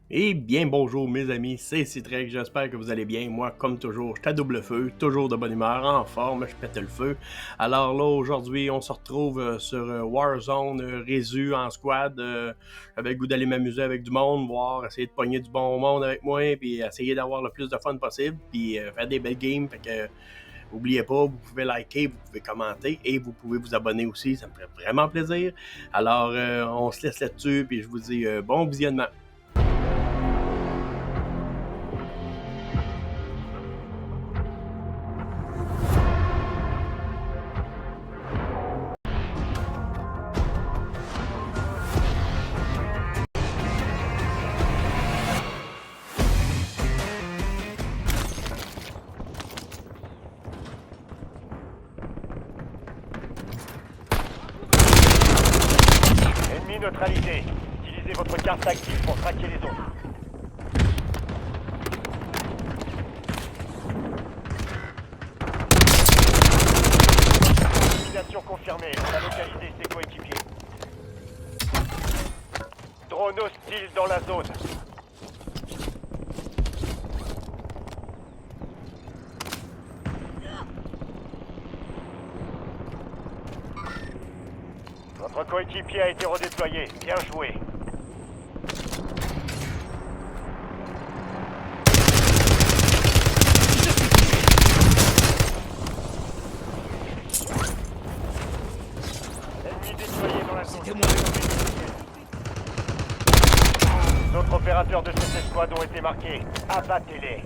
Et bien bonjour mes amis, c'est Citrek, j'espère que vous allez bien. Moi, comme toujours, je suis à double feu, toujours de bonne humeur, en forme, je pète le feu. Alors là, aujourd'hui, on se retrouve sur Warzone, Résu en squad. J'avais le goût d'aller m'amuser avec du monde, voir, essayer de pogner du bon monde avec moi, puis essayer d'avoir le plus de fun possible, puis faire des belles games. Fait que, oubliez pas, vous pouvez liker, vous pouvez commenter et vous pouvez vous abonner aussi, ça me ferait vraiment plaisir. Alors, on se laisse là-dessus, puis je vous dis bon visionnement. Ennemi neutralisé. Utilisez votre carte active pour traquer les autres. Utilisation confirmée. On a localisé ses coéquipiers. Drone hostile dans la zone. Votre coéquipier a été redéployé. Bien joué. Ennemi déployé dans la zone. D'autres opérateurs de cette escouade ont été marqués. Abattez-les.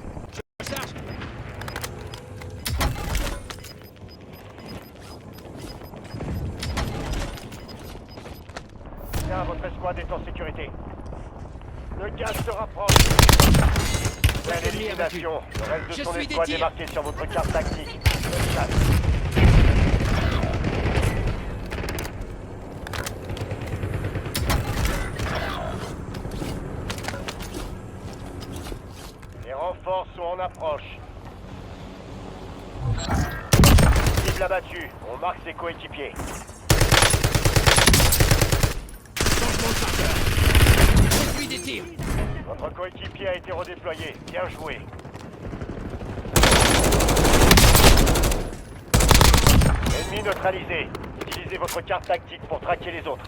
Bien, votre escouade est en sécurité. Le gaz se rapproche. Pleine élimination. Le reste de son escouade est marqué sur votre carte tactique. Bonne chasse. Les renforts sont en approche. Cible abattue. On marque ses coéquipiers. Des tirs. Votre coéquipier a été redéployé. Bien joué. Ennemi neutralisé. Utilisez votre carte tactique pour traquer les autres.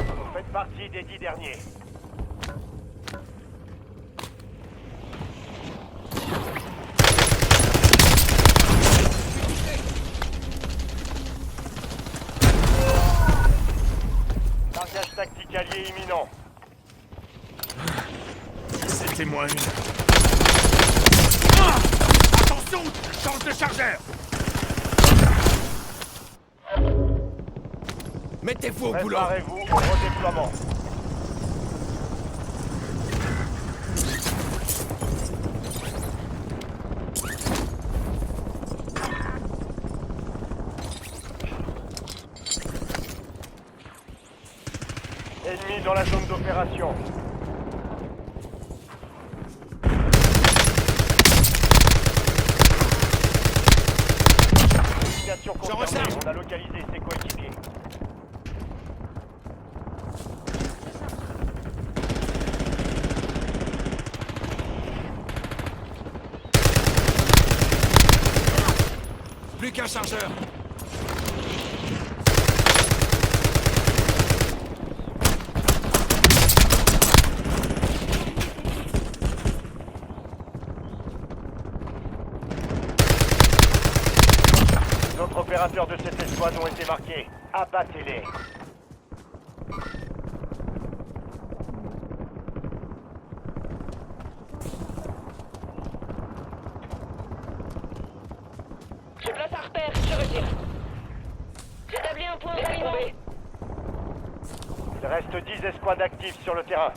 Vous faites partie des 10 derniers. Marquage tactique allié imminent. C'était moi une. Attention, change de chargeur. Mettez-vous au boulot. Préparez-vous au redéploiement. Ennemi dans la zone d'opération. Élimination confirmée. recharge. On a localisé ses coéquipiers. Plus qu'un chargeur. D'autres opérateurs de cette escouade ont été marqués. Abattez-les. Je place un repère, je retire. J'établis un point d'arrivée. Il reste 10 escouades actives sur le terrain.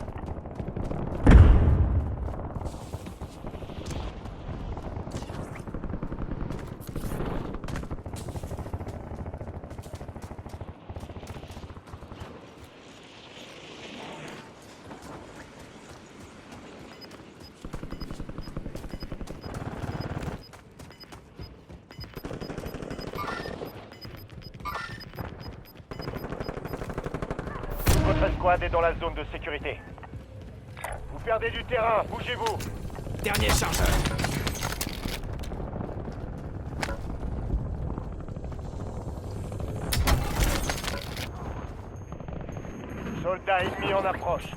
Votre escouade est dans la zone de sécurité. Vous perdez du terrain, bougez-vous. Dernier chargeur. Soldat ennemi en approche.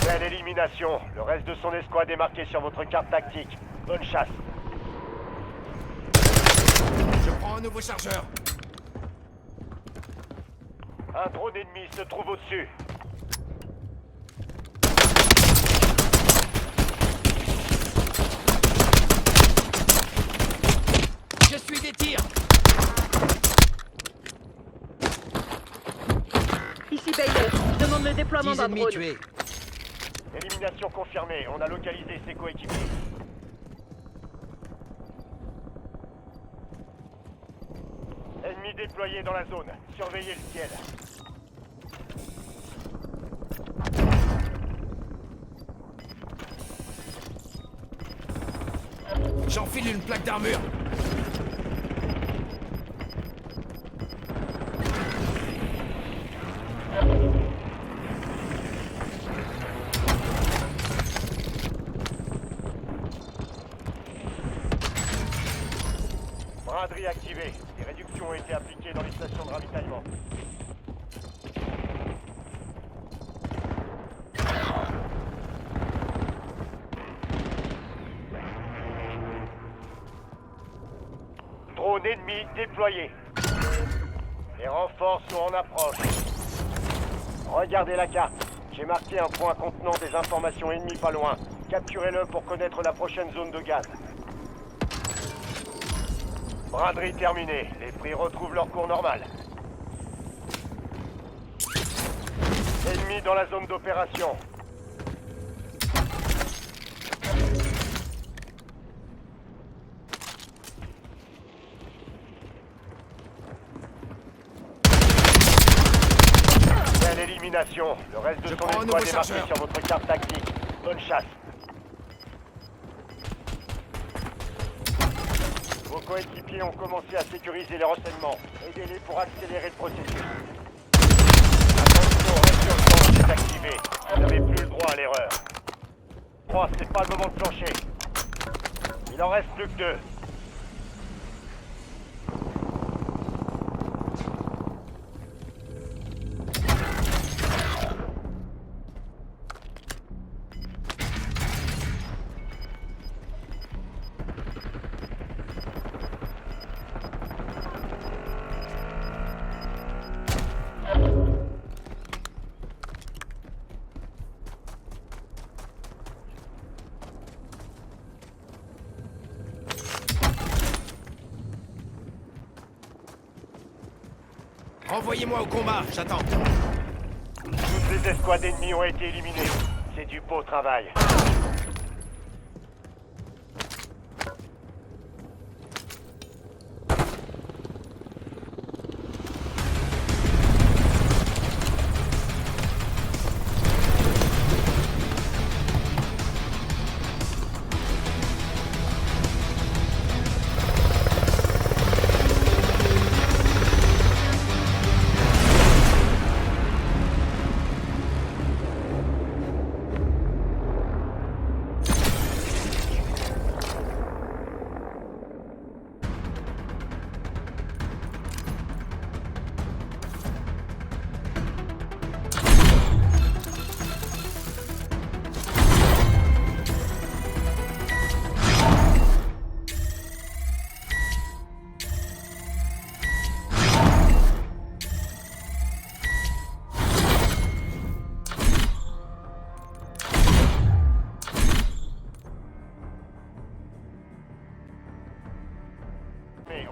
Belle élimination. Le reste de son escouade est marqué sur votre carte tactique. Bonne chasse. Je prends un nouveau chargeur. Un drone ennemi se trouve au-dessus. Je suis des tirs. Ici Baylor, je demande le déploiement 10 d'un ennemis drone. tués. Élimination confirmée. On a localisé ses coéquipiers. Ennemis déployés dans la zone. Surveillez le ciel. J'enfile une plaque d'armure. Braderie activée. Les réductions ont été appliquées dans les stations de ravitaillement. Drone ennemi déployé. Les renforts sont en approche. Regardez la carte. J'ai marqué un point contenant des informations ennemies pas loin. Capturez-le pour connaître la prochaine zone de gaz. Braderie terminée. Les prix retrouvent leur cours normal. Ennemi dans la zone d'opération. Belle élimination. Le reste de Je son prends un escouade nouveau est marqué chargeur. sur votre carte tactique. Bonne chasse. Vos coéquipiers ont commencé à sécuriser les renseignements. Aidez-les pour accélérer le processus. Attention, résurgence désactivée. Vous n'avez plus le droit à l'erreur. 3, c'est pas le moment de plancher. Il en reste plus que 2. Envoyez-moi au combat, j'attends. Toutes les escouades ennemies ont été éliminées. C'est du beau travail.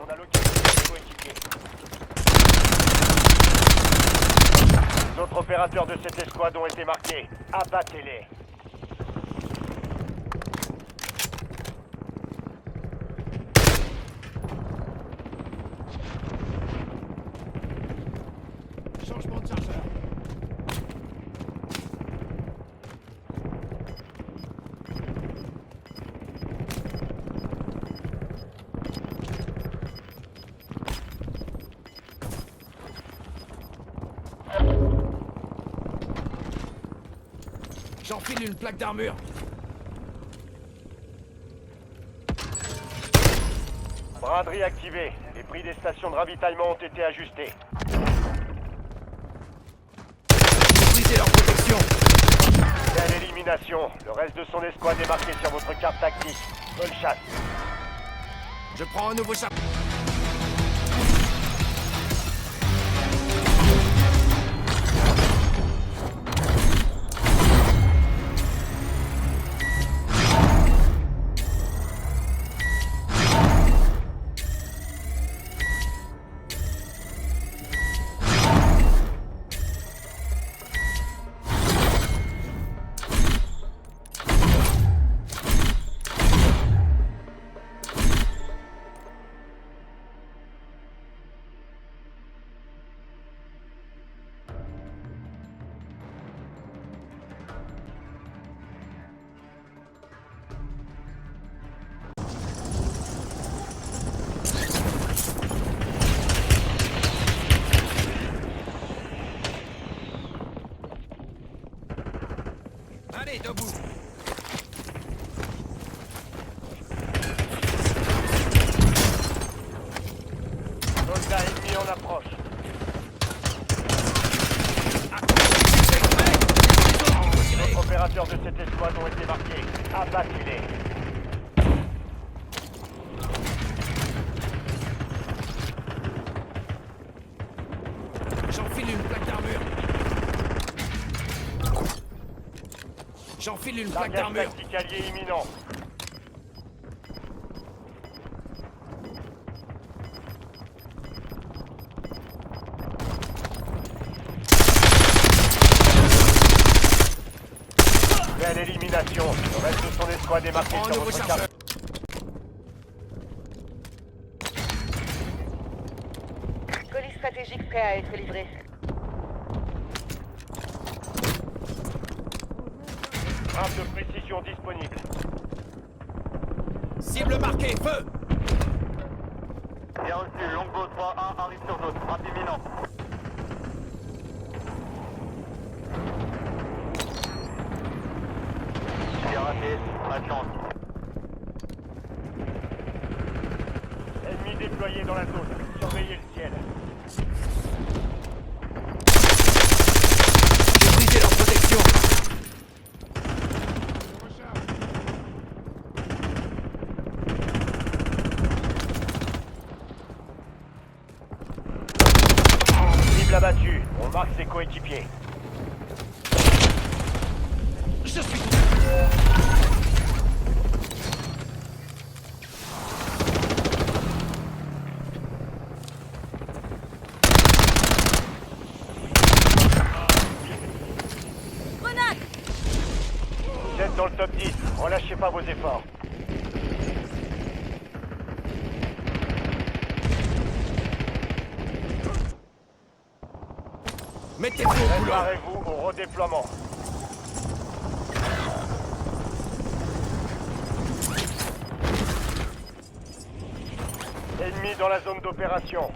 On a localisé les coéquipiers. Les autres opérateurs de cette escouade ont été marqués. Abattez-les. Changement de chargeur. J'enfile une plaque d'armure. Braderie activée. Les prix des stations de ravitaillement ont été ajustés. Brisez leur protection. Belle élimination. Le reste de son escouade est marqué sur votre carte tactique. Bonne chasse. Je prends un nouveau chapeau. Allez, debout. Soldat ennemi en approche. Les opérateurs de cette escouade ont été marqués. Abattez-les. J'enfile une plaque d'armure. J'enfile une plaque Largage d'armure. tactique allié imminent. Belle élimination. Le reste de son escouade est marqué Prends un sur nouveau votre chargeur. carte. Colis stratégique prêt à être livré. Arme de précision disponible. Cible marquée, feu. Bien reçu, Longbow 3-1 arrive sur zone, frappe imminente. Bien raté, pas de chance. Ennemi déployé dans la zone, surveillez le ciel. J'ai brisé leur protection. Cible abattue, on marque ses coéquipiers. Je suis tout. Vous êtes dans le top 10, relâchez pas vos efforts. Mettez-vous au boulot. Préparez-vous au redéploiement. Ennemi dans la zone d'opération.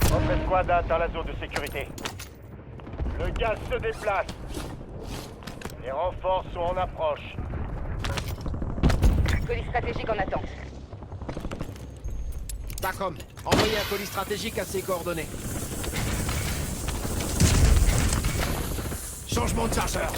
Votre escouade a atteint la zone de sécurité. Le gaz se déplace. Les renforts sont en approche. Colis stratégique en attente. TACOM, envoyez un colis stratégique à ses coordonnées. Changement de chargeur.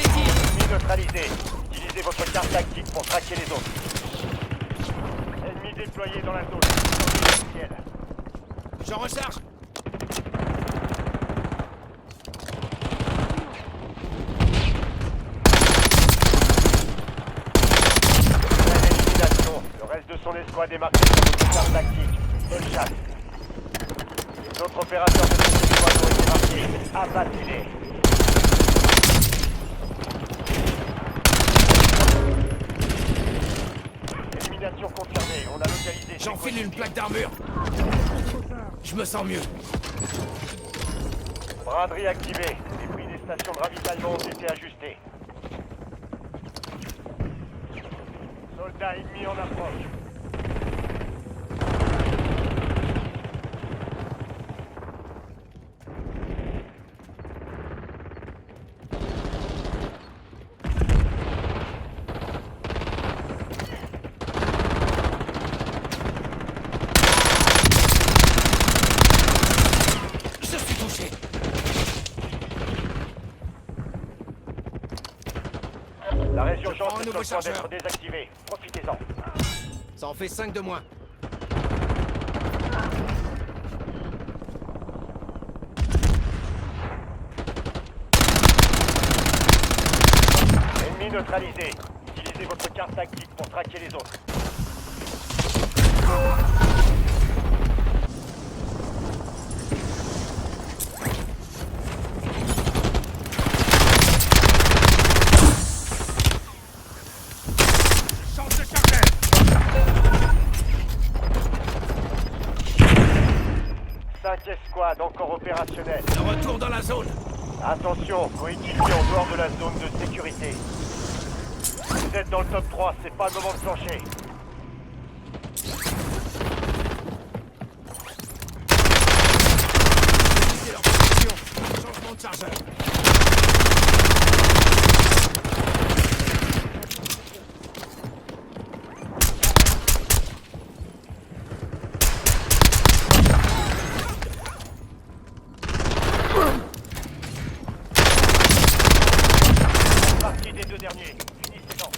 Ennemi neutralisé. Utilisez votre carte tactique pour traquer les autres. Ennemi déployé dans la zone. Surveillez le ciel. J'en recharge. Belle élimination. Le reste de son escouade est marqué sur votre carte tactique. Bonne chasse. Les autres opérateurs de cette escouade ont été marqués. Abattez-les. J'enfile une plaque d'armure. Je me sens mieux. Braderie activée. Les prix des stations de ravitaillement ont été ajustés. Soldats ennemis en approche. Je suis touché. La résurgence prends un est sur nouveau le point chargeur. d'être désactivée. Profitez-en. Ça en fait 5 de moins. Ennemi neutralisé. Utilisez votre carte tactique pour traquer les autres. Change de chargeur. 5 escouades encore opérationnelles. De retour dans la zone. Attention, coéquipiers en dehors de la zone de sécurité. Vous êtes dans le top 3, c'est pas le moment de plancher. Utilisez leur position. Changement de chargeur. Partie des deux derniers. Finissez-en.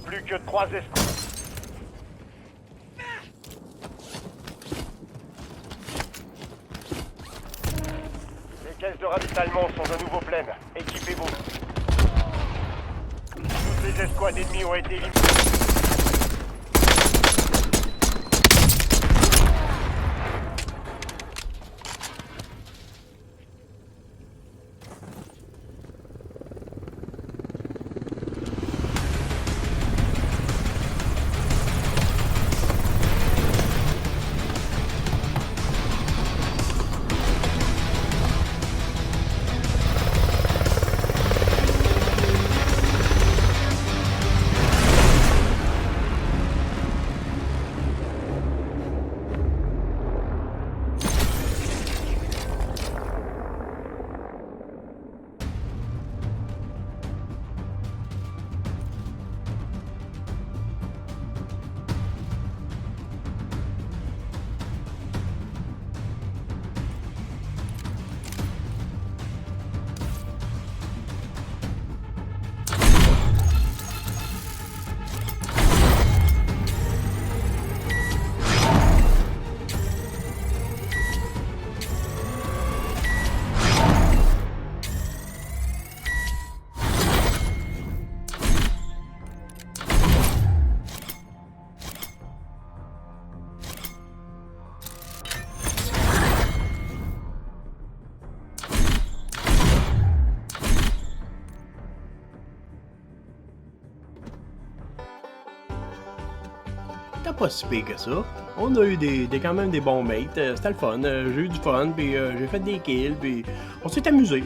Plus que 3 escouades. Les caisses de ravitaillement sont de nouveau pleines. Équipez-vous. Toutes les escouades ennemies ont été éliminées. C'était pas si pire que ça. On a eu quand même des bons mates. C'était le fun. J'ai eu du fun, puis j'ai fait des kills, puis on s'est amusé.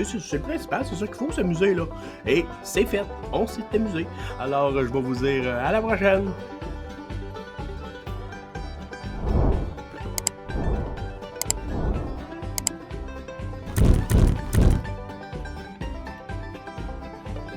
C'est le principal, c'est ça qu'il faut s'amuser là. Et c'est fait. On s'est amusé. Alors je vais vous dire à la prochaine.